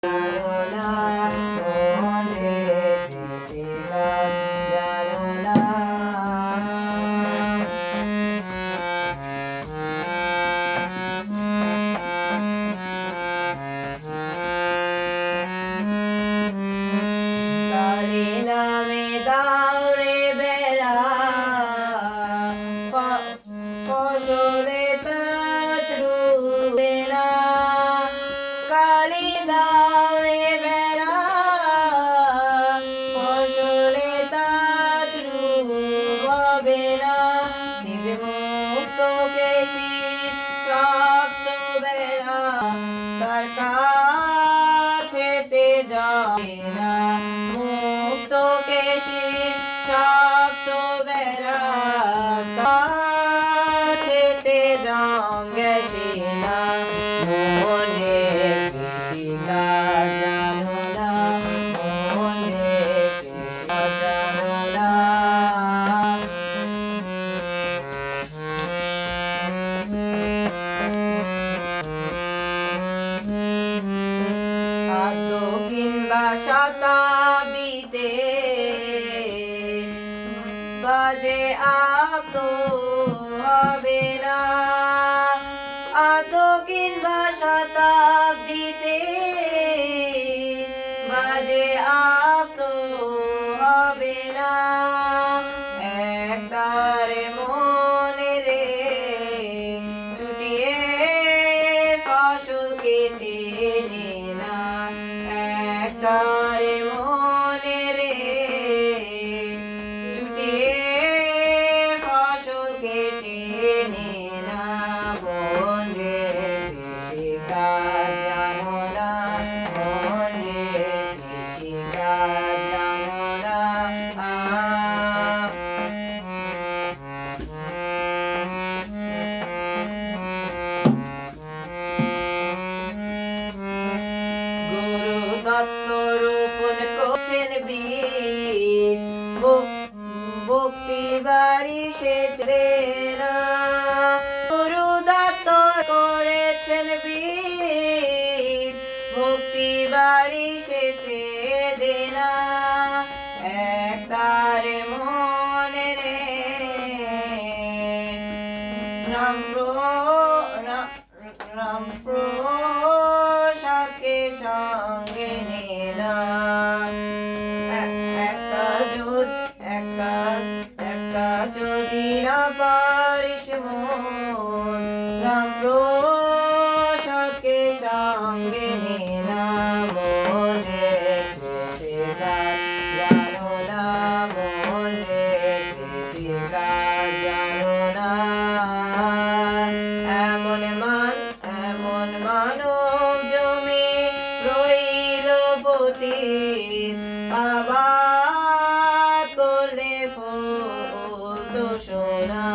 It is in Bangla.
জানো না মন রে কৃষিকাজ জানো না কালী নামে দাও রে বেড়া ফসলে তাজ রুবে না কালী দাও রে বেড়া ফসলে তাজ রুবে না শীত মুক্ত কেশি শক্ত বেড়া তার কাছেতে যাবে না মুক্ত কেশি শক্ত বেড়া কাছেতে জঙ্গেশি না মনে কৃষিকাজ জানো না মনে কৃষিকাজ জানো না আদৌ কিংবা শতাব্দীতে বাজে আতো হবে না আদৌ কিংবা শতাব্দীতে বাজে আতো হবে না একদারে মনে রে ছুটিয়ে ফসল কেটে নে না একদারে মনে রে ছুটিয়ে ফসল কেটে নে না মন রে কৃষিকাজ জানো না মন রে কৃষিকাজ জানো না গুরু দত্ত রোপণ করছেন বীজ ভক্তি বাড়ি সেচে না গুরু দত্ত করেছেন বীজ ভক্তি বাড়ি সেচে দে না একদারে মনে রে রাম প্রসাদকে সঙ্গে নে না একা যদি না পারিস মন রাম প্রসাদকে সঙ্গে নে না মন রে কৃষিকাজ জানো না মন রে কৃষিকাজ জানো না এমন মানব জমি রইল পতিত আবাদ করলে ফল তো সোনা